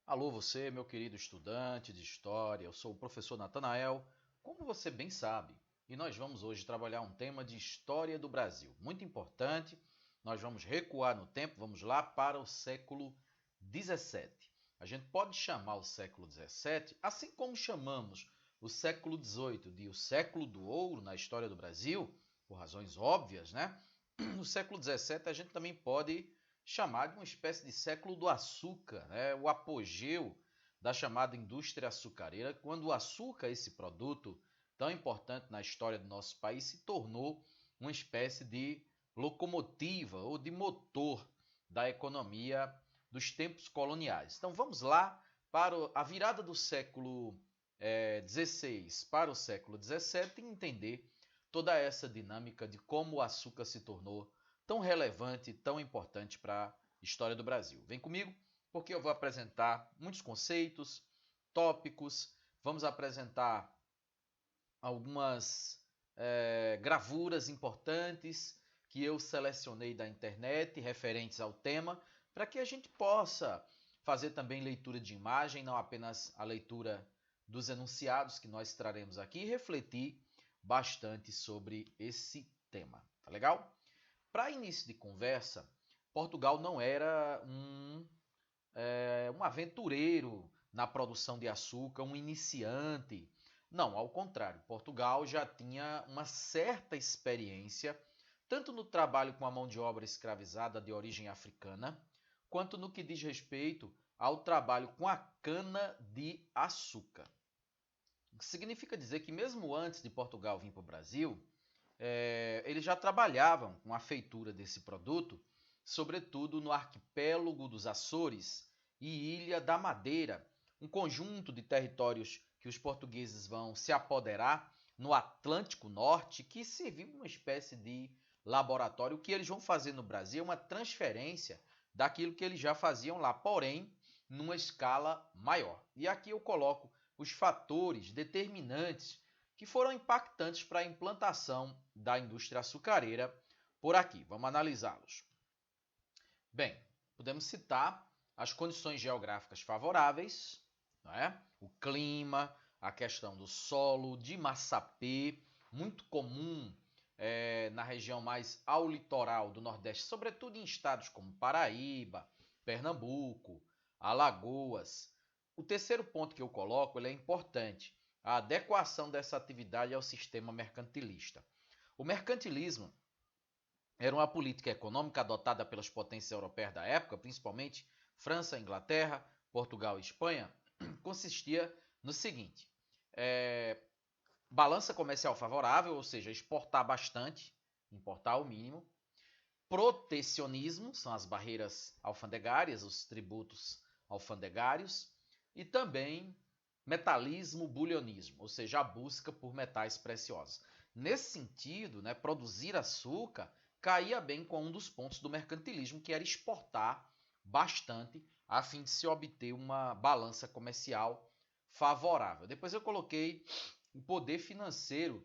Alô, você, meu querido estudante de história, eu sou o professor Natanael, como você bem sabe, e nós vamos hoje trabalhar um tema de história do Brasil, muito importante. Nós vamos recuar no tempo, vamos lá para o século XVII. A gente pode chamar o século XVII, assim como chamamos o século XVIII de o século do ouro na história do Brasil, por razões óbvias, né? No século XVII a gente também pode chamar de uma espécie de século do açúcar, né? O apogeu da chamada indústria açucareira, quando o açúcar, esse produto tão importante na história do nosso país, se tornou uma espécie de locomotiva ou de motor da economia dos tempos coloniais. Então vamos lá para a virada do século XVI para o século XVII e entender toda essa dinâmica de como o açúcar se tornou tão relevante, tão importante para a história do Brasil. Vem comigo, porque eu vou apresentar muitos conceitos, tópicos, vamos apresentar algumas gravuras importantes que eu selecionei da internet referentes ao tema, para que a gente possa fazer também leitura de imagem, não apenas a leitura dos enunciados que nós traremos aqui, e refletir bastante sobre esse tema. Tá legal? Para início de conversa, Portugal não era um aventureiro na produção de açúcar, um iniciante. Não, ao contrário, Portugal já tinha uma certa experiência, tanto no trabalho com a mão de obra escravizada de origem africana, quanto no que diz respeito ao trabalho com a cana de açúcar. O que significa dizer que, mesmo antes de Portugal vir para o Brasil, eles já trabalhavam com a feitura desse produto, sobretudo no arquipélago dos Açores e Ilha da Madeira, um conjunto de territórios que os portugueses vão se apoderar no Atlântico Norte, que serviu uma espécie de laboratório. O que eles vão fazer no Brasil é uma transferência daquilo que eles já faziam lá, porém numa escala maior. E aqui eu coloco os fatores determinantes que foram impactantes para a implantação da indústria açucareira por aqui. Vamos analisá-los. Bem, podemos citar as condições geográficas favoráveis, não é? O clima, a questão do solo, de massapê, muito comum na região mais ao litoral do Nordeste, sobretudo em estados como Paraíba, Pernambuco, Alagoas. O terceiro ponto que eu coloco ele é importante, a adequação dessa atividade ao sistema mercantilista. O mercantilismo era uma política econômica adotada pelas potências europeias da época, principalmente França, Inglaterra, Portugal e Espanha, consistia no seguinte: balança comercial favorável, ou seja, exportar bastante, importar ao mínimo, protecionismo, são as barreiras alfandegárias, os tributos alfandegários, e também metalismo, bulionismo, ou seja, a busca por metais preciosos. Nesse sentido, né, produzir açúcar caía bem com um dos pontos do mercantilismo, que era exportar bastante, a fim de se obter uma balança comercial favorável. Depois eu coloquei o poder financeiro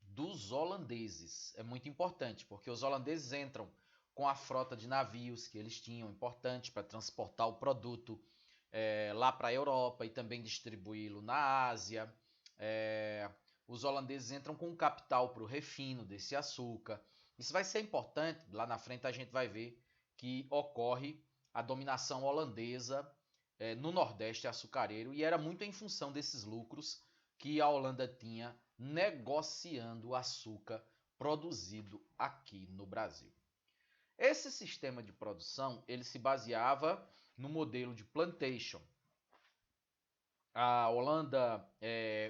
dos holandeses. É muito importante, porque os holandeses entram com a frota de navios que eles tinham, importante para transportar o produto lá para a Europa e também distribuí-lo na Ásia. Os holandeses entram com capital para o refino desse açúcar. Isso vai ser importante, lá na frente a gente vai ver que ocorre a dominação holandesa no Nordeste açucareiro e era muito em função desses lucros que a Holanda tinha negociando o açúcar produzido aqui no Brasil. Esse sistema de produção ele se baseava no modelo de plantation. A Holanda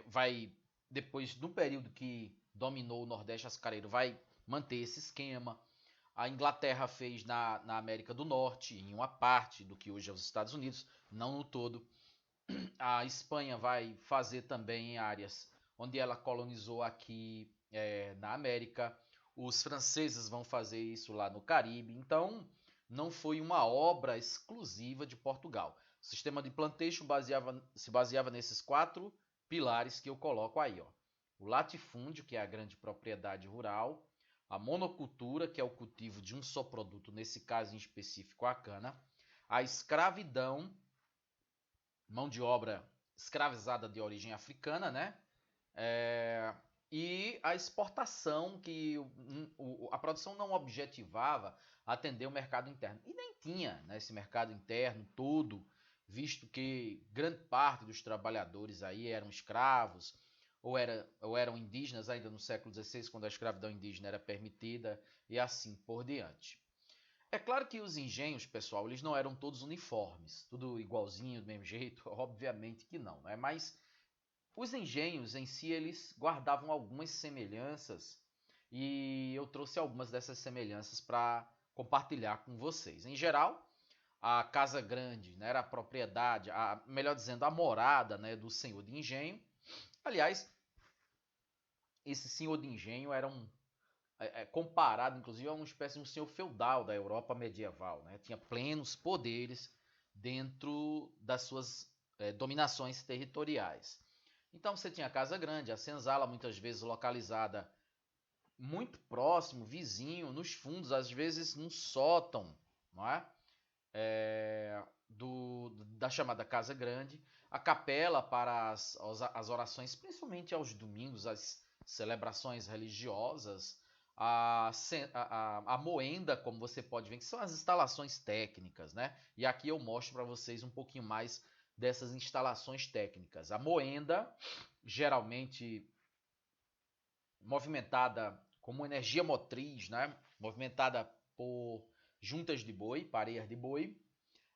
vai, depois do período que dominou o Nordeste açucareiro, vai manter esse esquema. A Inglaterra fez na América do Norte, em uma parte do que hoje é os Estados Unidos, não no todo. A Espanha vai fazer também em áreas onde ela colonizou aqui na América. Os franceses vão fazer isso lá no Caribe. Então, não foi uma obra exclusiva de Portugal. O sistema de plantation se baseava nesses quatro pilares que eu coloco aí. Ó. O latifúndio, que é a grande propriedade rural. A monocultura, que é o cultivo de um só produto, nesse caso em específico a cana. A escravidão, mão de obra escravizada de origem africana, né? E a exportação, que a produção não objetivava atender o mercado interno. E nem tinha, né, esse mercado interno todo, visto que grande parte dos trabalhadores aí eram escravos, ou eram indígenas ainda no século XVI, quando a escravidão indígena era permitida, e assim por diante. É claro que os engenhos, pessoal, eles não eram todos uniformes, tudo igualzinho, do mesmo jeito, obviamente que não, né? Mas os engenhos em si, eles guardavam algumas semelhanças e eu trouxe algumas dessas semelhanças para compartilhar com vocês. Em geral, a casa grande, né, era a propriedade, melhor dizendo, a morada, né, do senhor de engenho. Aliás, esse senhor de engenho era comparado, inclusive, a uma espécie de um senhor feudal da Europa medieval. Né? Tinha plenos poderes dentro das suas dominações territoriais. Então você tinha a Casa Grande, a senzala, muitas vezes localizada muito próximo, vizinho, nos fundos, às vezes num sótão, não é? Da chamada Casa Grande, a capela para as orações, principalmente aos domingos, as celebrações religiosas, a moenda, como você pode ver, que são as instalações técnicas, né? E aqui eu mostro para vocês um pouquinho mais dessas instalações técnicas. A moenda, geralmente movimentada como energia motriz, né? Movimentada por juntas de boi, pareias de boi.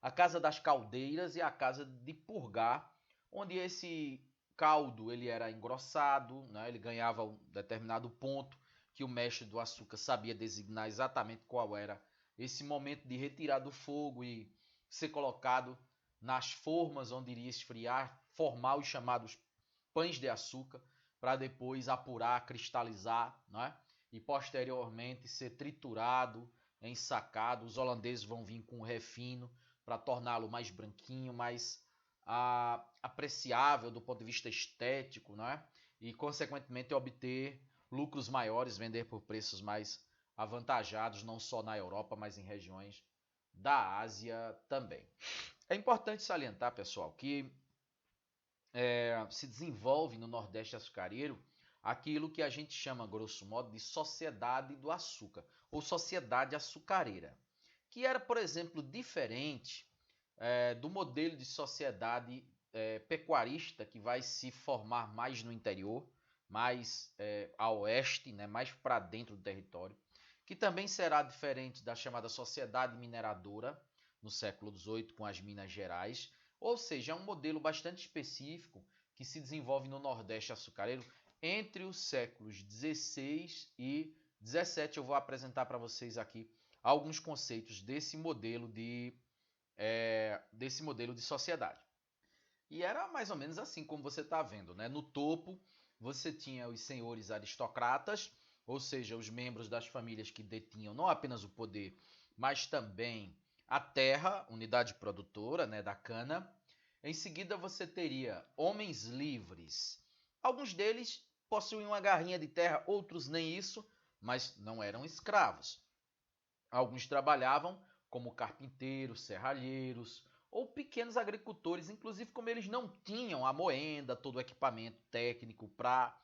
A casa das caldeiras e a casa de purgar, onde esse caldo ele era engrossado, né? Ele ganhava um determinado ponto que o mestre do açúcar sabia designar exatamente qual era esse momento de retirar do fogo e ser colocado nas formas onde iria esfriar, formar os chamados pães de açúcar, para depois apurar, cristalizar, né? E posteriormente ser triturado, ensacado. Os holandeses vão vir com o refino para torná-lo mais branquinho, mais apreciável do ponto de vista estético, né? E consequentemente obter lucros maiores, vender por preços mais avantajados, não só na Europa, mas em regiões da Ásia também. É importante salientar, pessoal, que se desenvolve no Nordeste açucareiro aquilo que a gente chama, grosso modo, de sociedade do açúcar, ou sociedade açucareira, que era, por exemplo, diferente do modelo de sociedade pecuarista que vai se formar mais no interior, mais a oeste, né, mais para dentro do território, que também será diferente da chamada sociedade mineradora no século XVIII com as Minas Gerais, ou seja, é um modelo bastante específico que se desenvolve no Nordeste açucareiro entre os séculos XVI e XVII. Eu vou apresentar para vocês aqui alguns conceitos desse modelo de sociedade. E era mais ou menos assim como você está vendo, né? No topo você tinha os senhores aristocratas, ou seja, os membros das famílias que detinham não apenas o poder, mas também a terra, unidade produtora, né, da cana. Em seguida você teria homens livres. Alguns deles possuíam uma garrinha de terra, outros nem isso, mas não eram escravos. Alguns trabalhavam como carpinteiros, serralheiros ou pequenos agricultores, inclusive como eles não tinham a moenda, todo o equipamento técnico para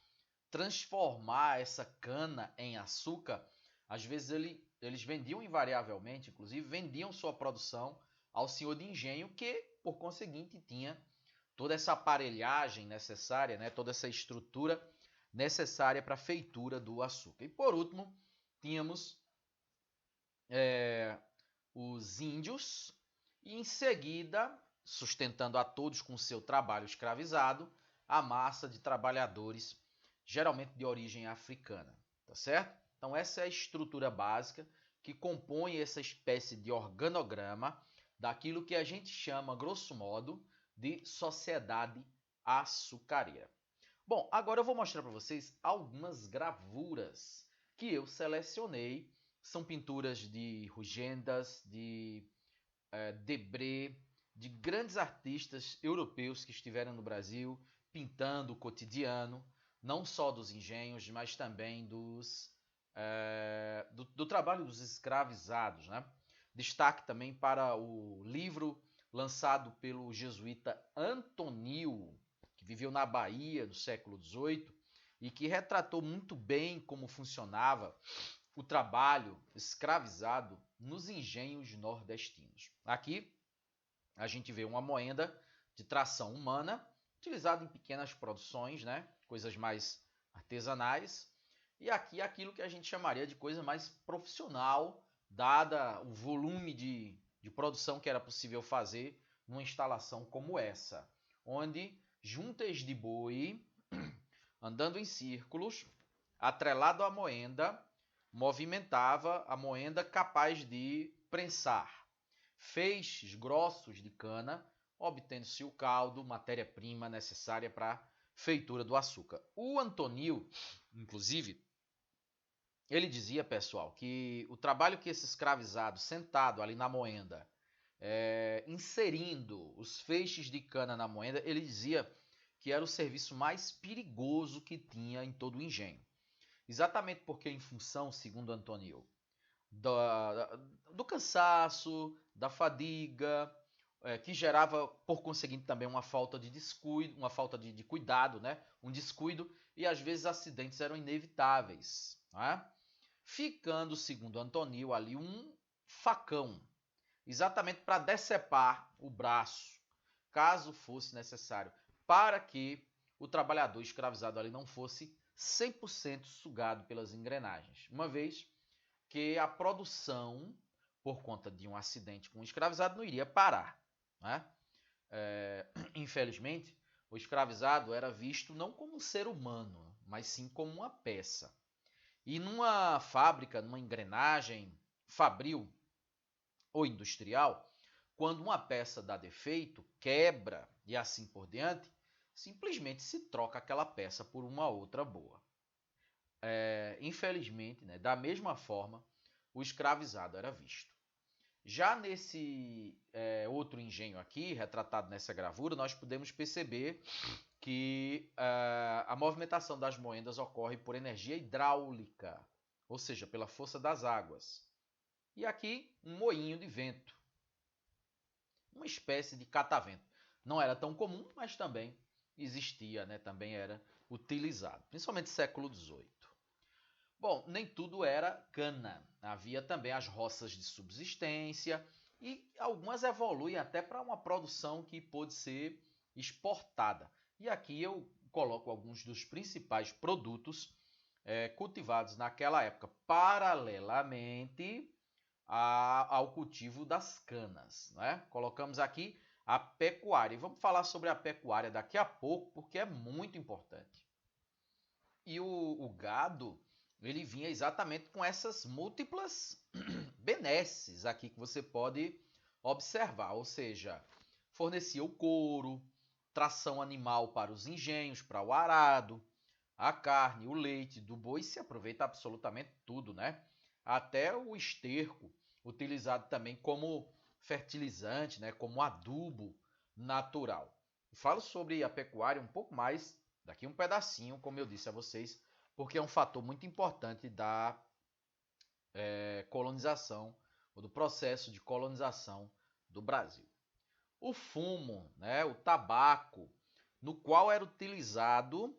transformar essa cana em açúcar, às vezes eles vendiam invariavelmente, inclusive vendiam sua produção ao senhor de engenho, que por conseguinte tinha toda essa aparelhagem necessária, né, toda essa estrutura necessária para a feitura do açúcar. E por último, tínhamos os índios, e em seguida, sustentando a todos com seu trabalho escravizado, a massa de trabalhadores, geralmente de origem africana, tá certo? Então essa é a estrutura básica que compõe essa espécie de organograma daquilo que a gente chama, grosso modo, de sociedade açucareira. Bom, agora eu vou mostrar para vocês algumas gravuras que eu selecionei. São pinturas de Rugendas, de Debré, de grandes artistas europeus que estiveram no Brasil pintando o cotidiano, não só dos engenhos, mas também do trabalho dos escravizados. Né? Destaque também para o livro lançado pelo jesuíta Antonil, que viveu na Bahia no século XVIII e que retratou muito bem como funcionava o trabalho escravizado nos engenhos nordestinos. Aqui a gente vê uma moenda de tração humana, utilizada em pequenas produções, né? Coisas mais artesanais. E aqui aquilo que a gente chamaria de coisa mais profissional, dada o volume de produção que era possível fazer numa instalação como essa, onde juntas de boi, andando em círculos, atrelado à moenda, movimentava a moenda capaz de prensar feixes grossos de cana, obtendo-se o caldo, matéria-prima necessária para a feitura do açúcar. O Antonil, inclusive, ele dizia, pessoal, que o trabalho que esse escravizado, sentado ali na moenda, inserindo os feixes de cana na moenda, ele dizia que era o serviço mais perigoso que tinha em todo o engenho. Exatamente porque, em função, segundo Antonil, do cansaço, da fadiga, que gerava, por conseguinte, também uma falta de descuido, uma falta de cuidado, né? Um descuido, e às vezes acidentes eram inevitáveis. Né? Ficando, segundo Antonil, ali um facão, exatamente para decepar o braço, caso fosse necessário, para que o trabalhador escravizado ali não fosse 100% sugado pelas engrenagens. Uma vez que a produção, por conta de um acidente com o escravizado, não iria parar. Né? Infelizmente, o escravizado era visto não como um ser humano, mas sim como uma peça. E numa fábrica, numa engrenagem fabril ou industrial, quando uma peça dá defeito, quebra e assim por diante, simplesmente se troca aquela peça por uma outra boa. Infelizmente, né, da mesma forma, o escravizado era visto. Já nesse outro engenho aqui, retratado nessa gravura, nós podemos perceber que a movimentação das moendas ocorre por energia hidráulica, ou seja, pela força das águas. E aqui um moinho de vento, uma espécie de catavento. Não era tão comum, mas também existia, né? Também era utilizado, principalmente no século XVIII. Bom, nem tudo era cana. Havia também as roças de subsistência e algumas evoluem até para uma produção que pôde ser exportada. E aqui eu coloco alguns dos principais produtos cultivados naquela época, paralelamente ao cultivo das canas. Né? Colocamos aqui a pecuária. E vamos falar sobre a pecuária daqui a pouco, porque é muito importante. E o gado, ele vinha exatamente com essas múltiplas benesses aqui que você pode observar, ou seja, fornecia o couro, tração animal para os engenhos, para o arado, a carne, o leite do boi, se aproveita absolutamente tudo, né? Até o esterco, utilizado também como fertilizante, né? Como adubo natural. Falo sobre a pecuária um pouco mais daqui um pedacinho, como eu disse a vocês, porque é um fator muito importante da colonização, ou do processo de colonização do Brasil. O fumo, né, o tabaco, no qual era utilizado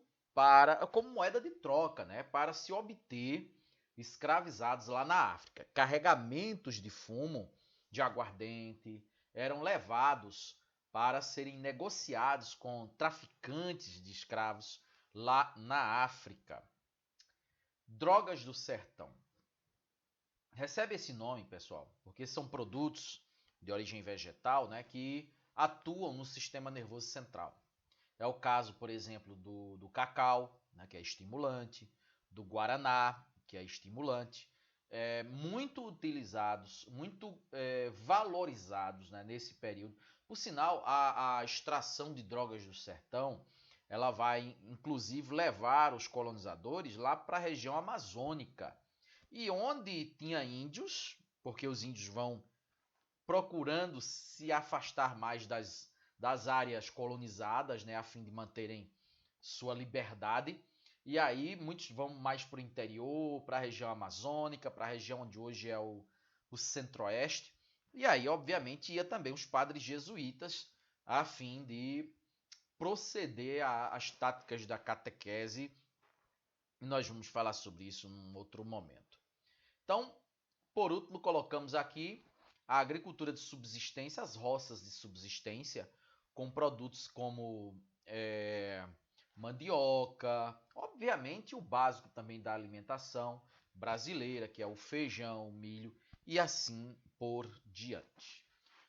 como moeda de troca, né, para se obter escravizados lá na África. Carregamentos de fumo, de aguardente, eram levados para serem negociados com traficantes de escravos lá na África. Drogas do sertão. Recebe esse nome, pessoal, porque são produtos de origem vegetal, né, que atuam no sistema nervoso central. É o caso, por exemplo, do cacau, né, que é estimulante, do guaraná, que é estimulante, muito utilizados, muito valorizados, né, nesse período. Por sinal, a extração de drogas do sertão, ela vai, inclusive, levar os colonizadores lá para a região amazônica. E onde tinha índios, porque os índios vão procurando se afastar mais das áreas colonizadas, né, a fim de manterem sua liberdade. E aí muitos vão mais para o interior, para a região amazônica, para a região onde hoje é o centro-oeste, E aí, obviamente, ia também os padres jesuítas, a fim de proceder às táticas da catequese. E nós vamos falar sobre isso num outro momento. Então, por último, colocamos aqui a agricultura de subsistência, as roças de subsistência, com produtos como mandioca, obviamente o básico também da alimentação brasileira, que é o feijão, o milho e assim por diante.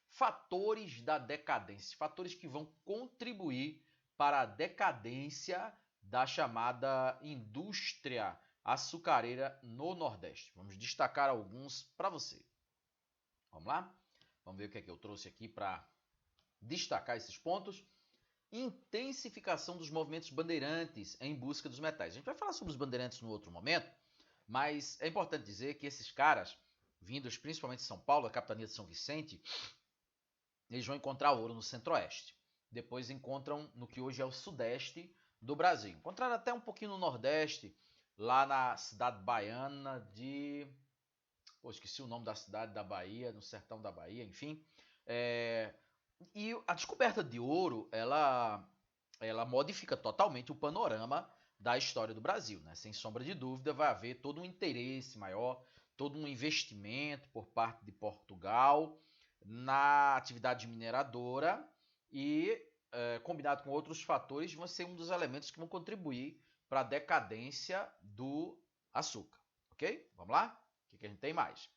Fatores da decadência, fatores que vão contribuir para a decadência da chamada indústria açucareira no Nordeste. Vamos destacar alguns para você. Vamos lá? Vamos ver o que é que eu trouxe aqui para destacar esses pontos. Intensificação dos movimentos bandeirantes em busca dos metais. A gente vai falar sobre os bandeirantes no outro momento, mas é importante dizer que esses caras, vindos principalmente de São Paulo, a capitania de São Vicente, eles vão encontrar ouro no centro-oeste. Depois encontram no que hoje é o sudeste do Brasil. Encontraram até um pouquinho no nordeste, lá na cidade baiana de... Pô, esqueci o nome da cidade da Bahia, no sertão da Bahia, enfim. E a descoberta de ouro, ela modifica totalmente o panorama da história do Brasil, né? Sem sombra de dúvida, vai haver todo um interesse maior, todo um investimento por parte de Portugal na atividade mineradora e, combinado com outros fatores, vão ser um dos elementos que vão contribuir para a decadência do açúcar. Ok? Vamos lá? O que a gente tem mais?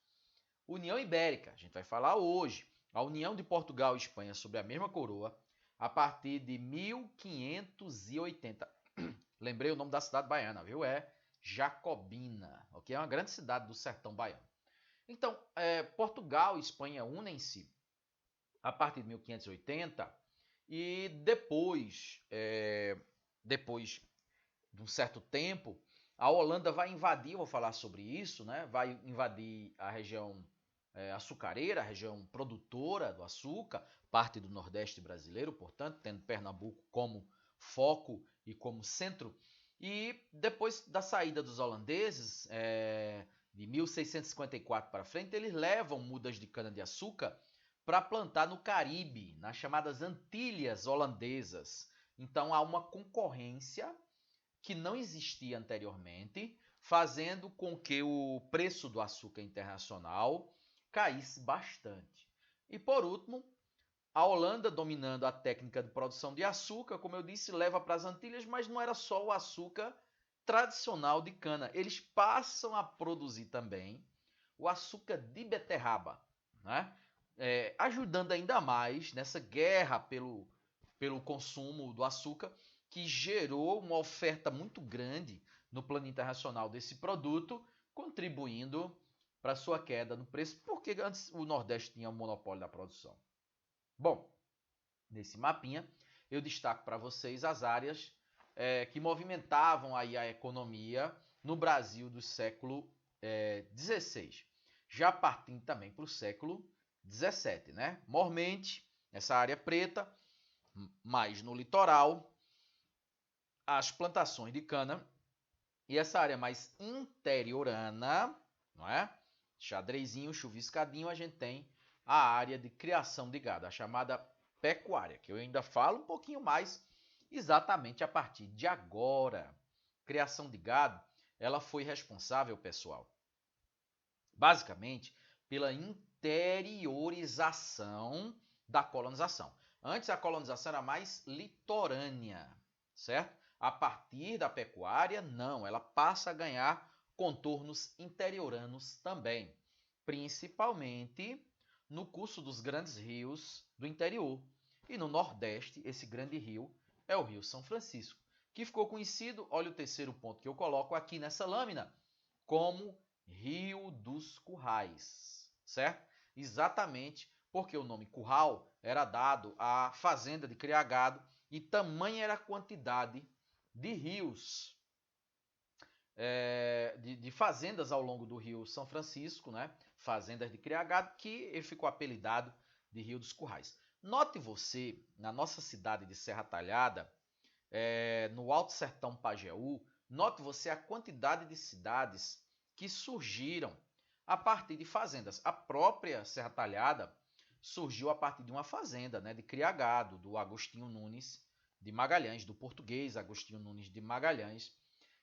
União Ibérica, a gente vai falar hoje. A união de Portugal e Espanha sobre a mesma coroa a partir de 1580. Lembrei o nome da cidade baiana, viu? É Jacobina, ok? É uma grande cidade do sertão baiano. Então, Portugal e Espanha unem-se a partir de 1580 e depois de um certo tempo, a Holanda vai invadir, eu vou falar sobre isso, né? Vai invadir a região açucareira, a região produtora do açúcar, parte do Nordeste brasileiro, portanto, tendo Pernambuco como foco e como centro. E depois da saída dos holandeses, de 1654 para frente, eles levam mudas de cana-de-açúcar para plantar no Caribe, nas chamadas Antilhas holandesas. Então há uma concorrência que não existia anteriormente, fazendo com que o preço do açúcar internacional caísse bastante. E por último, a Holanda, dominando a técnica de produção de açúcar, como eu disse, leva para as Antilhas, mas não era só o açúcar tradicional de cana. Eles passam a produzir também o açúcar de beterraba, né? Ajudando ainda mais nessa guerra pelo consumo do açúcar, que gerou uma oferta muito grande no plano internacional desse produto, contribuindo para sua queda no preço, porque antes o Nordeste tinha o monopólio da produção. Bom, nesse mapinha eu destaco para vocês as áreas que movimentavam aí a economia no Brasil do século XVI, já partindo também para o século XVII, né? Mormente, essa área preta, mais no litoral, as plantações de cana, e essa área mais interiorana, não é? Xadrezinho, chuviscadinho, a gente tem a área de criação de gado, a chamada pecuária, que eu ainda falo um pouquinho mais exatamente a partir de agora. Criação de gado, ela foi responsável, pessoal, basicamente pela interiorização da colonização. Antes a colonização era mais litorânea, certo? A partir da pecuária, não, ela passa a ganhar contornos interioranos também, principalmente no curso dos grandes rios do interior. E no Nordeste, esse grande rio é o Rio São Francisco, que ficou conhecido, olha o terceiro ponto que eu coloco aqui nessa lâmina, como Rio dos Currais, certo? Exatamente porque o nome curral era dado à fazenda de criar gado e tamanha era a quantidade de rios, de fazendas ao longo do Rio São Francisco, né? Fazendas de criar gado, que ele ficou apelidado de Rio dos Currais. Note você, na nossa cidade de Serra Talhada, no Alto Sertão Pajeú, note você a quantidade de cidades que surgiram a partir de fazendas. A própria Serra Talhada surgiu a partir de uma fazenda, né, de cria gado, do Agostinho Nunes de Magalhães, do português Agostinho Nunes de Magalhães.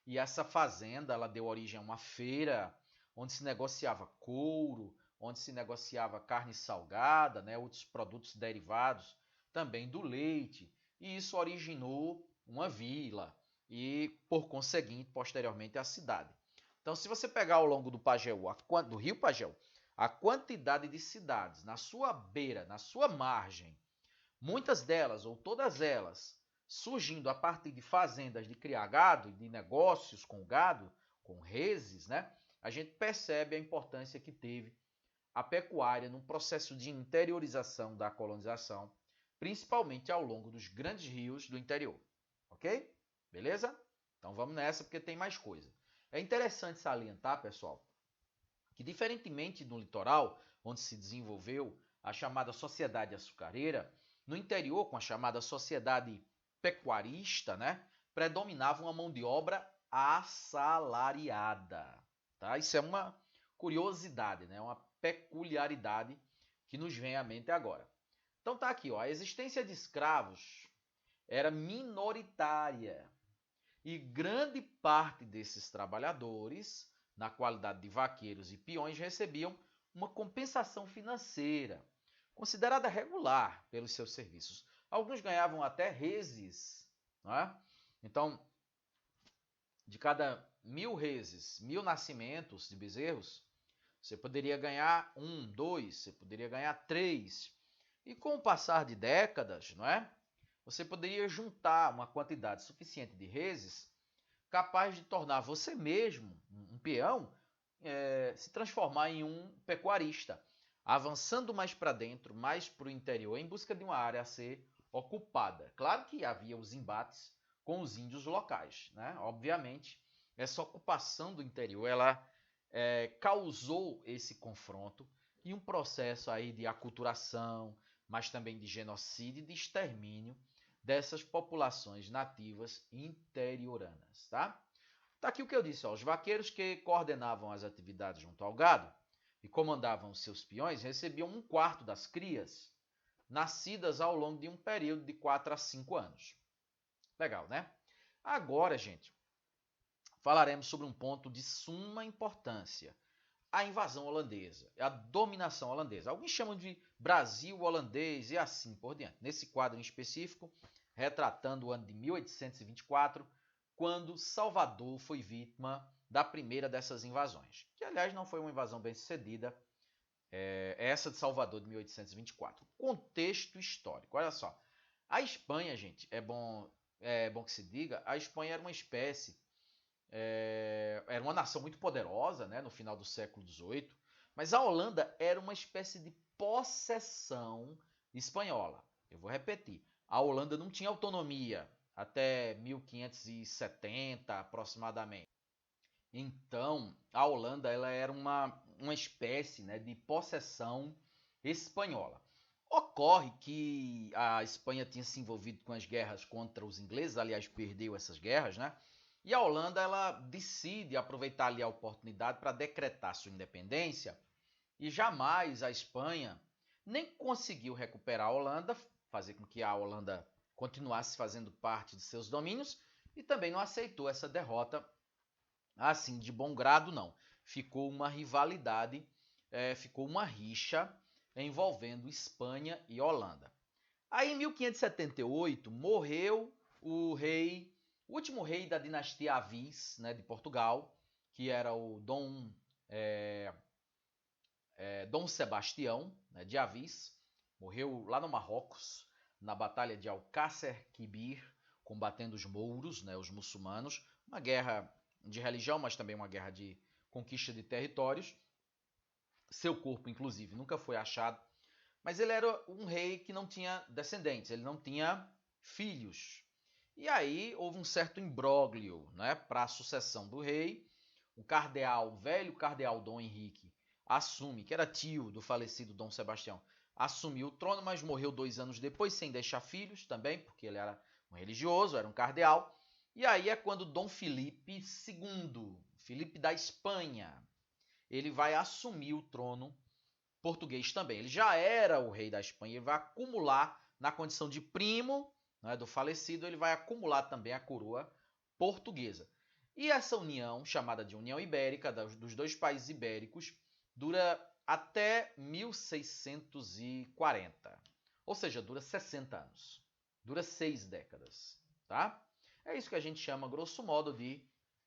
E essa fazenda ela deu origem a uma feira onde se negociava couro, onde se negociava carne salgada, né, outros produtos derivados também do leite. E isso originou uma vila e, por conseguinte, posteriormente, a cidade. Então, se você pegar ao longo do Pajeú, do rio Pajeú, a quantidade de cidades na sua beira, na sua margem, muitas delas ou todas elas surgindo a partir de fazendas de criar gado e de negócios com gado, com reses, né? A gente percebe a importância que teve a pecuária no processo de interiorização da colonização, principalmente ao longo dos grandes rios do interior. Ok? Beleza? Então vamos nessa porque tem mais coisa. É interessante salientar, pessoal, que diferentemente do litoral, onde se desenvolveu a chamada sociedade açucareira, no interior, com a chamada sociedade pecuarista, né, predominava uma mão de obra assalariada. Tá? Isso é uma curiosidade, né, uma peculiaridade que nos vem à mente agora. Então tá aqui, ó, a existência de escravos era minoritária e grande parte desses trabalhadores, na qualidade de vaqueiros e peões, recebiam uma compensação financeira, considerada regular pelos seus serviços. Alguns ganhavam até reses. Não é? Então, de cada 1000 reses, 1000 nascimentos de bezerros, você poderia ganhar 1, 2, você poderia ganhar 3. E com o passar de décadas, não é? Você poderia juntar uma quantidade suficiente de reses capaz de tornar você mesmo, um peão, se transformar em um pecuarista, avançando mais para dentro, mais para o interior, em busca de uma área a ser ocupada. Claro que havia os embates com os índios locais, né? Obviamente, essa ocupação do interior, ela causou esse confronto e um processo aí de aculturação, mas também de genocídio e de extermínio dessas populações nativas interioranas, tá? Tá aqui o que eu disse, ó, os vaqueiros que coordenavam as atividades junto ao gado e comandavam os seus peões recebiam 1/4 das crias nascidas ao longo de um período de 4 a 5 anos. Legal, né? Agora, gente, falaremos sobre um ponto de suma importância. A invasão holandesa, a dominação holandesa. Alguns chamam de Brasil holandês e assim por diante. Nesse quadro em específico, retratando o ano de 1824, quando Salvador foi vítima da primeira dessas invasões, que aliás não foi uma invasão bem sucedida, essa de Salvador de 1824. Contexto histórico, olha só. A Espanha, gente, é bom que se diga, a Espanha era uma espécie, era uma nação muito poderosa, né, no final do século XVIII, mas a Holanda era uma espécie de possessão espanhola. Eu vou repetir, a Holanda não tinha autonomia até 1570 aproximadamente. Então, a Holanda ela era uma espécie, né, de possessão espanhola. Ocorre que a Espanha tinha se envolvido com as guerras contra os ingleses, aliás, perdeu essas guerras, né? E a Holanda ela decide aproveitar ali a oportunidade para decretar sua independência e jamais a Espanha nem conseguiu recuperar a Holanda, fazer com que a Holanda continuasse fazendo parte de seus domínios e também não aceitou essa derrota assim de bom grado, não. Ficou uma rivalidade, ficou uma rixa envolvendo Espanha e Holanda. Aí em 1578 morreu o último rei da dinastia Avis, né, de Portugal, que era o Dom Sebastião, né, de Avis. Morreu lá no Marrocos, na batalha de Alcácer Quibir, combatendo os mouros, né, os muçulmanos. Uma guerra de religião, mas também uma guerra de conquista de territórios. Seu corpo, inclusive, nunca foi achado. Mas ele era um rei que não tinha descendentes, ele não tinha filhos. E aí houve um certo imbróglio, né, para a sucessão do rei. O velho cardeal Dom Henrique, assume, que era tio do falecido Dom Sebastião, assumiu o trono, mas morreu 2 anos depois, sem deixar filhos também, porque ele era um religioso, era um cardeal. E aí é quando Dom Filipe II, Filipe da Espanha, ele vai assumir o trono português também. Ele já era o rei da Espanha, ele vai acumular, na condição de primo, né, do falecido, ele vai acumular também a coroa portuguesa. E essa união, chamada de União Ibérica, dos dois países ibéricos, dura até 1640. Ou seja, dura 60 anos. Dura 6 décadas. Tá? É isso que a gente chama, grosso modo, de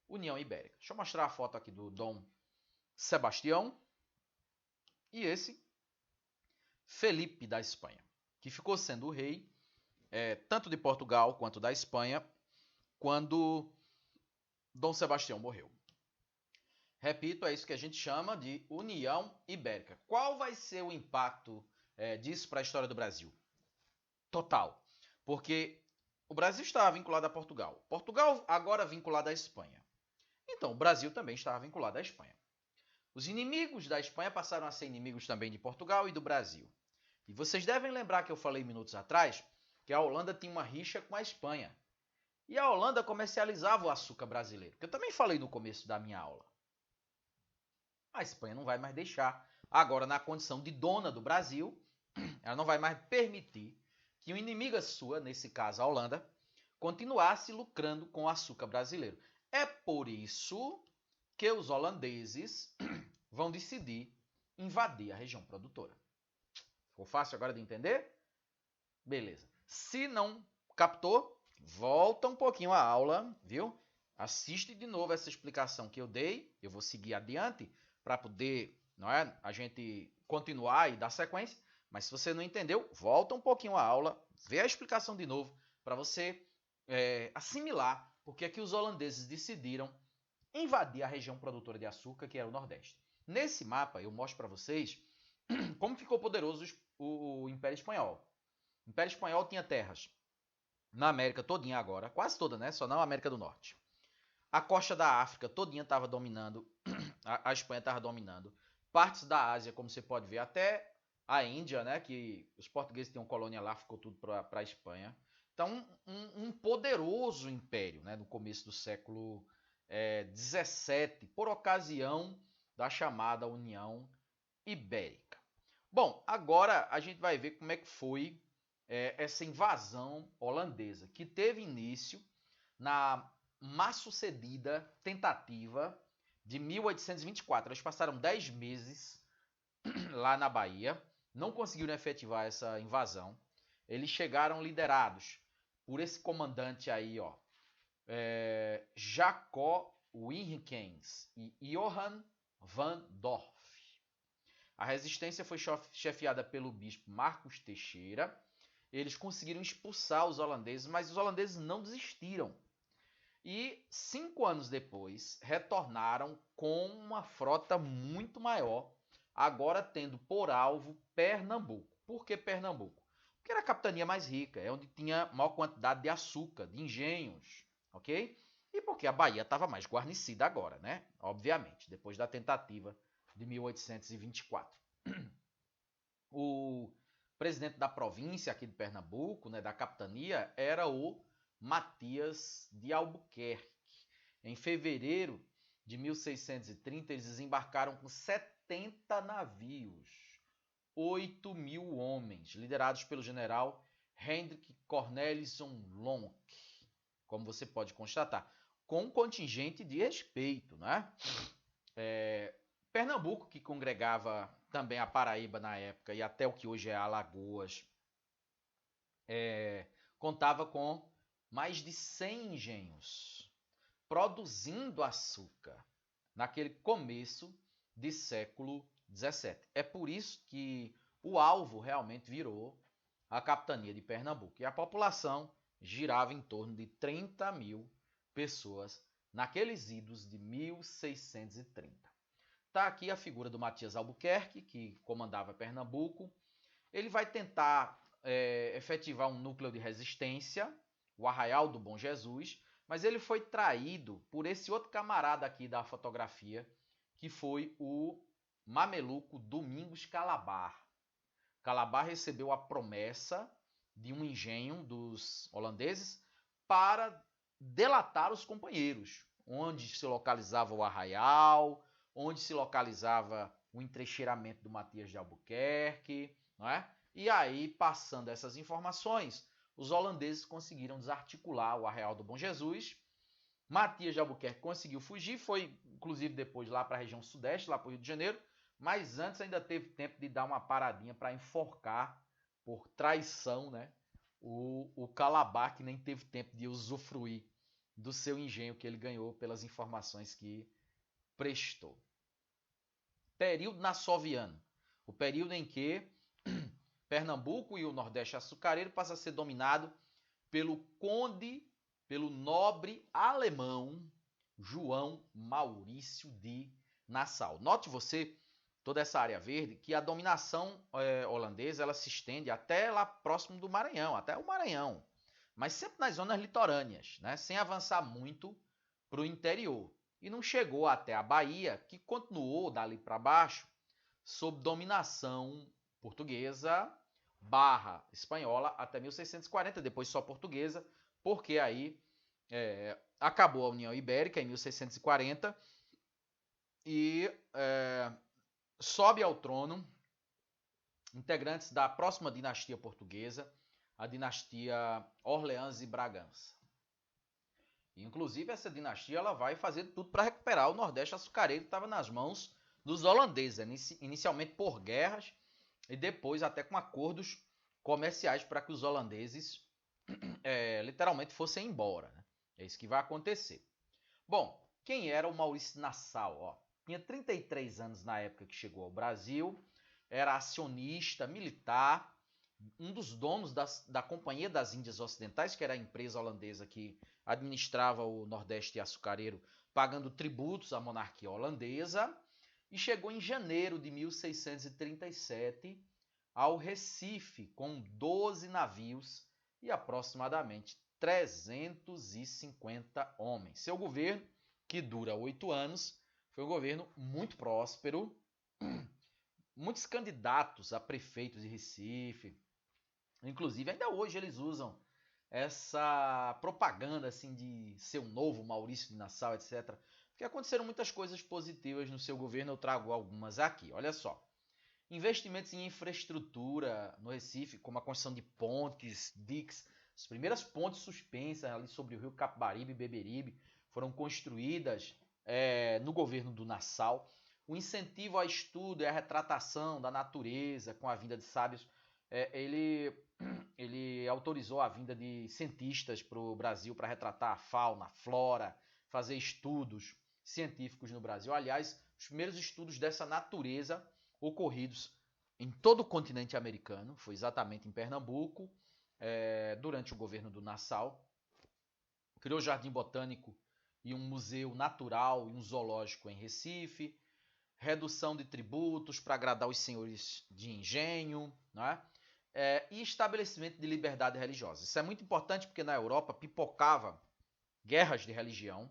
União Ibérica. Deixa eu mostrar a foto aqui do Dom Sebastião. E esse, Felipe da Espanha, que ficou sendo o rei tanto de Portugal quanto da Espanha quando Dom Sebastião morreu. Repito, é isso que a gente chama de União Ibérica. Qual vai ser o impacto disso para a história do Brasil? Total. Porque o Brasil estava vinculado a Portugal. Portugal agora vinculado à Espanha. Então, o Brasil também estava vinculado à Espanha. Os inimigos da Espanha passaram a ser inimigos também de Portugal e do Brasil. E vocês devem lembrar que eu falei minutos atrás que a Holanda tinha uma rixa com a Espanha. E a Holanda comercializava o açúcar brasileiro, que eu também falei no começo da minha aula. A Espanha não vai mais deixar. Agora, na condição de dona do Brasil, ela não vai mais permitir que uma inimiga sua, nesse caso a Holanda, continuasse lucrando com o açúcar brasileiro. É por isso que os holandeses vão decidir invadir a região produtora. Ficou fácil agora de entender? Beleza. Se não captou, volta um pouquinho a aula, viu? Assiste de novo essa explicação que eu dei. Eu vou seguir adiante para poder, a gente continuar e dar sequência. Mas se você não entendeu, volta um pouquinho a aula, vê a explicação de novo para você assimilar porque é que os holandeses decidiram invadir a região produtora de açúcar, que era o Nordeste. Nesse mapa, eu mostro para vocês como ficou poderoso o Império Espanhol. O Império Espanhol tinha terras na América todinha agora, quase toda, né? Só não a América do Norte. A costa da África todinha estava dominando, a Espanha estava dominando. Partes da Ásia, como você pode ver, até a Índia, né? Que os portugueses tinham colônia lá, ficou tudo para a Espanha. Então, um poderoso império, né? No começo do século 17, por ocasião da chamada União Ibérica. Bom, agora a gente vai ver como é que foi essa invasão holandesa, que teve início na mal sucedida tentativa de 1824. Eles passaram 10 meses lá na Bahia, não conseguiram efetivar essa invasão. Eles chegaram liderados por esse comandante aí, ó, Jacó Wilkens e Johan van Dorf. A resistência foi chefiada pelo bispo Marcos Teixeira. Eles conseguiram expulsar os holandeses, mas os holandeses não desistiram. E 5 anos depois, retornaram com uma frota muito maior, agora tendo por alvo Pernambuco. Por que Pernambuco? Porque era a capitania mais rica, é onde tinha maior quantidade de açúcar, de engenhos, ok? E porque a Bahia estava mais guarnecida agora, né? Obviamente, depois da tentativa de 1824. O presidente da província aqui de Pernambuco, né, da capitania, era o Matias de Albuquerque. Em fevereiro de 1630, eles desembarcaram com 70 navios, 8.000 homens, liderados pelo general Hendrik Cornelissen Lonck, como você pode constatar, com um contingente de respeito, né? Pernambuco, que congregava também a Paraíba na época e até o que hoje é Alagoas, contava com mais de 100 engenhos produzindo açúcar naquele começo de século XVII. É por isso que o alvo realmente virou a capitania de Pernambuco. E a população girava em torno de 30.000 pessoas naqueles idos de 1630. Está aqui a figura do Matias Albuquerque, que comandava Pernambuco. Ele vai tentar efetivar um núcleo de resistência, o Arraial do Bom Jesus, mas ele foi traído por esse outro camarada aqui da fotografia, que foi o mameluco Domingos Calabar. Calabar recebeu a promessa de um engenho dos holandeses para delatar os companheiros, onde se localizava o arraial, onde se localizava o entrecheiramento do Matias de Albuquerque, não é? E aí, passando essas informações, os holandeses conseguiram desarticular o Arraial do Bom Jesus. Matias de Albuquerque conseguiu fugir, foi inclusive depois lá para a região sudeste, lá para o Rio de Janeiro, mas antes ainda teve tempo de dar uma paradinha para enforcar por traição, né? O Calabar, que nem teve tempo de usufruir do seu engenho que ele ganhou pelas informações que prestou. Período nassoviano, o período em que Pernambuco e o Nordeste açucareiro passa a ser dominado pelo pelo nobre alemão João Maurício de Nassau. Note você, toda essa área verde, que a dominação holandesa ela se estende até lá próximo do Maranhão, até o Maranhão, mas sempre nas zonas litorâneas, né, sem avançar muito para o interior. E não chegou até a Bahia, que continuou dali para baixo, sob dominação portuguesa / espanhola até 1640, depois só portuguesa, porque aí acabou a União Ibérica em 1640 e sobe ao trono integrantes da próxima dinastia portuguesa, a dinastia Orleans e Bragança. Inclusive, essa dinastia ela vai fazer tudo para recuperar o Nordeste açucareiro que estava nas mãos dos holandeses, inicialmente por guerras e depois até com acordos comerciais para que os holandeses literalmente fossem embora. Né? É isso que vai acontecer. Bom, quem era o Maurício Nassau? Ó, tinha 33 anos na época que chegou ao Brasil, era acionista militar, um dos donos da Companhia das Índias Ocidentais, que era a empresa holandesa que administrava o Nordeste açucareiro, pagando tributos à monarquia holandesa, e chegou em janeiro de 1637 ao Recife com 12 navios e aproximadamente 350 homens. Seu governo, que dura 8 anos, foi um governo muito próspero. Muitos candidatos a prefeitos de Recife, inclusive ainda hoje eles usam essa propaganda assim de ser um novo Maurício de Nassau, etc. Porque aconteceram muitas coisas positivas no seu governo, eu trago algumas aqui. Olha só. Investimentos em infraestrutura no Recife, como a construção de pontes, diques, as primeiras pontes suspensas ali sobre o rio Capibaribe e Beberibe foram construídas no governo do Nassau. O incentivo ao estudo e à retratação da natureza com a vinda de sábios, ele autorizou a vinda de cientistas para o Brasil para retratar a fauna, a flora, fazer estudos científicos no Brasil. Aliás, os primeiros estudos dessa natureza ocorridos em todo o continente americano, foi exatamente em Pernambuco, durante o governo do Nassau. Criou jardim botânico e um museu natural e um zoológico em Recife, redução de tributos para agradar os senhores de engenho, né? E estabelecimento de liberdade religiosa. Isso é muito importante porque na Europa pipocava guerras de religião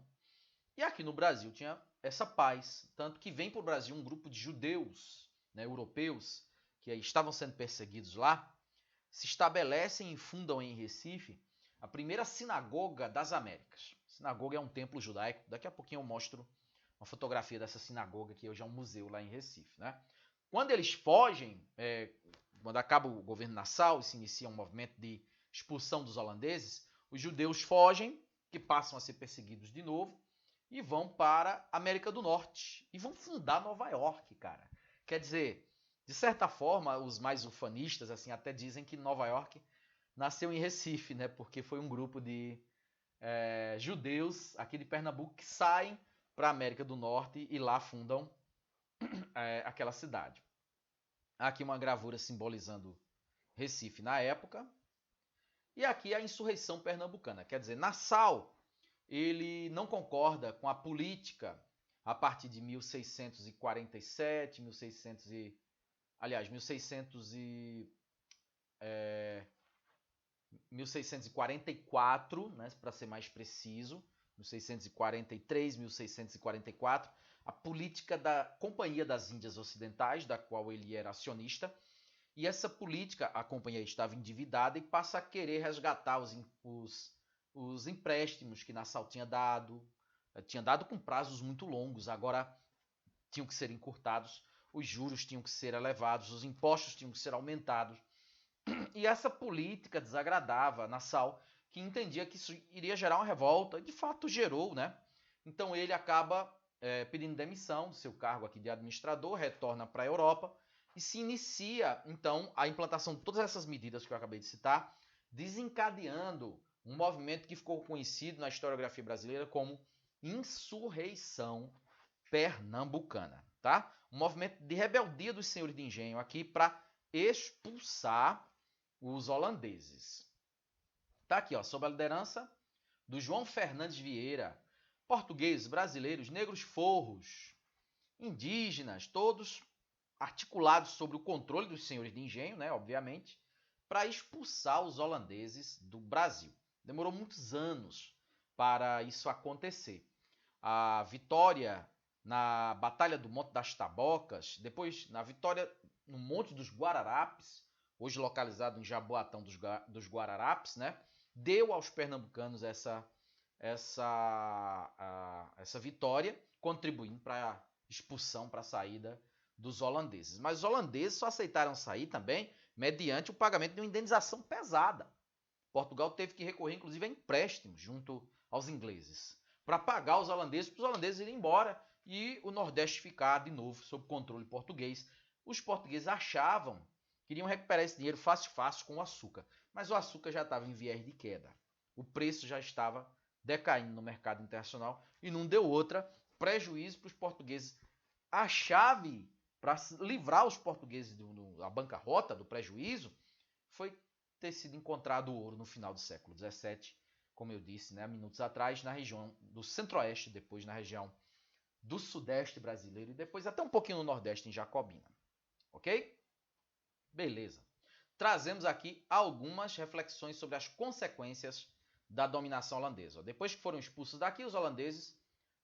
e aqui no Brasil tinha essa paz, tanto que vem para o Brasil um grupo de judeus, né, europeus, que estavam sendo perseguidos lá, se estabelecem e fundam em Recife a primeira sinagoga das Américas. Sinagoga é um templo judaico, daqui a pouquinho eu mostro uma fotografia dessa sinagoga, que hoje é um museu lá em Recife. Né? Quando eles fogem, quando acaba o governo Nassau e se inicia um movimento de expulsão dos holandeses, os judeus fogem, que passam a ser perseguidos de novo, e vão para a América do Norte. E vão fundar Nova York, cara. Quer dizer, de certa forma, os mais ufanistas assim, até dizem que Nova York nasceu em Recife, né? Porque foi um grupo de judeus aqui de Pernambuco que saem para a América do Norte e lá fundam aquela cidade. Aqui uma gravura simbolizando Recife na época. E aqui a insurreição pernambucana. Quer dizer, Nassau ele não concorda com a política a partir de 1647, 1644, né, para ser mais preciso, 1643, 1644, a política da Companhia das Índias Ocidentais, da qual ele era acionista, e essa política, a companhia estava endividada e passa a querer resgatar os empréstimos que Nassau tinha dado com prazos muito longos. Agora, tinham que ser encurtados, os juros tinham que ser elevados, os impostos tinham que ser aumentados. E essa política desagradava Nassau, que entendia que isso iria gerar uma revolta, e de fato gerou, né? Então ele acaba pedindo demissão do seu cargo aqui de administrador, retorna para a Europa e se inicia, então, a implantação de todas essas medidas que eu acabei de citar, desencadeando um movimento que ficou conhecido na historiografia brasileira como Insurreição Pernambucana, tá? Um movimento de rebeldia dos senhores de engenho aqui para expulsar os holandeses. Tá aqui, ó, sob a liderança do João Fernandes Vieira, portugueses, brasileiros, negros forros, indígenas, todos articulados sobre o controle dos senhores de engenho, né, obviamente, para expulsar os holandeses do Brasil. Demorou muitos anos para isso acontecer. A vitória na Batalha do Monte das Tabocas, depois na vitória no Monte dos Guararapes, hoje localizado em Jaboatão dos Guararapes, né, deu aos pernambucanos essa vitória, contribuindo para a expulsão, para a saída dos holandeses. Mas os holandeses só aceitaram sair também mediante o pagamento de uma indenização pesada. Portugal teve que recorrer, inclusive, a empréstimos junto aos ingleses para pagar os holandeses, para os holandeses irem embora e o Nordeste ficar de novo sob controle português. Os portugueses achavam que iriam recuperar esse dinheiro fácil com o açúcar, mas o açúcar já estava em viés de queda. O preço já estava decaindo no mercado internacional e não deu outra, prejuízo para os portugueses. A chave para livrar os portugueses da bancarrota, do prejuízo, foi ter sido encontrado o ouro no final do século XVII, como eu disse, né, minutos atrás, na região do Centro-Oeste, depois na região do Sudeste brasileiro e depois até um pouquinho no Nordeste, em Jacobina. Ok? Beleza. Trazemos aqui algumas reflexões sobre as consequências da dominação holandesa. Depois que foram expulsos daqui, os holandeses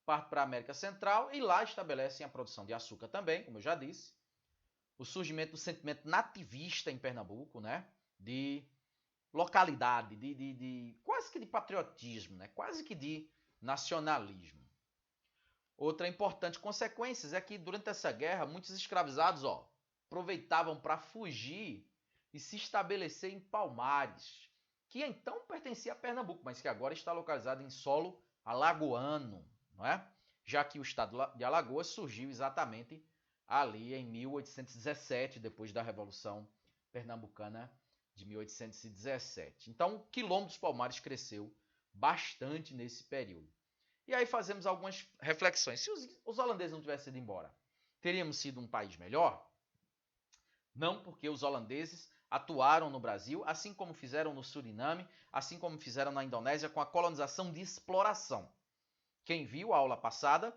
partem para a América Central e lá estabelecem a produção de açúcar também, como eu já disse. O surgimento do sentimento nativista em Pernambuco, né? De localidade, quase que de patriotismo, né? Quase que de nacionalismo. Outra importante consequência é que durante essa guerra, muitos escravizados aproveitavam para fugir e se estabelecer em Palmares, que então pertencia a Pernambuco, mas que agora está localizado em solo alagoano, não é? Já que o estado de Alagoas surgiu exatamente ali em 1817, depois da Revolução Pernambucana de 1817. Então, o quilombo dos Palmares cresceu bastante nesse período. E aí fazemos algumas reflexões. Se os holandeses não tivessem ido embora, teríamos sido um país melhor? Não, porque os holandeses atuaram no Brasil, assim como fizeram no Suriname, assim como fizeram na Indonésia, com a colonização de exploração. Quem viu a aula passada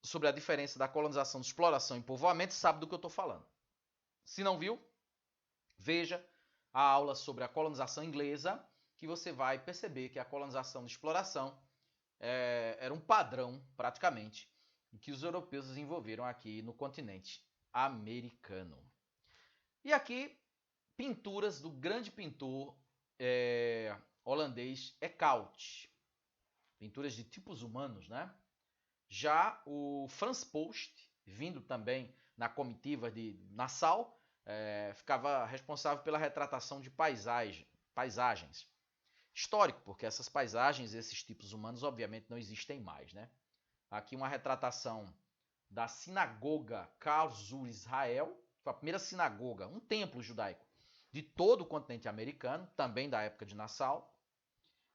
sobre a diferença da colonização de exploração e povoamento sabe do que eu estou falando. Se não viu, veja a aula sobre a colonização inglesa, que você vai perceber que a colonização de exploração era um padrão, praticamente, que os europeus desenvolveram aqui no continente americano. E aqui, pinturas do grande pintor holandês Eekhout. Pinturas de tipos humanos, né? Já o Frans Post, vindo também na comitiva de Nassau, ficava responsável pela retratação de paisagens. Histórico, porque essas paisagens, esses tipos humanos, obviamente não existem mais, né? Aqui uma retratação da sinagoga Karlsruhe, Israel, que foi a primeira sinagoga, um templo judaico de todo o continente americano, também da época de Nassau.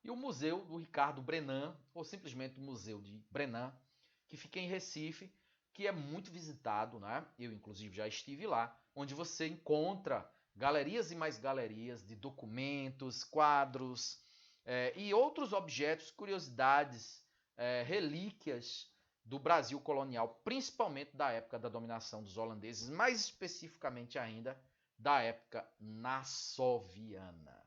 E o Museu do Ricardo Brenan, ou simplesmente o Museu de Brenan, que fica em Recife, que é muito visitado, né? Eu, inclusive, já estive lá, onde você encontra galerias e mais galerias de documentos, quadros e outros objetos, curiosidades, relíquias do Brasil colonial, principalmente da época da dominação dos holandeses, mais especificamente ainda da época nassoviana.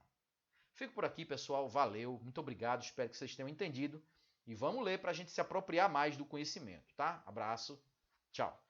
Fico por aqui, pessoal. Valeu, muito obrigado. Espero que vocês tenham entendido. E vamos ler para a gente se apropriar mais do conhecimento, tá? Abraço, tchau.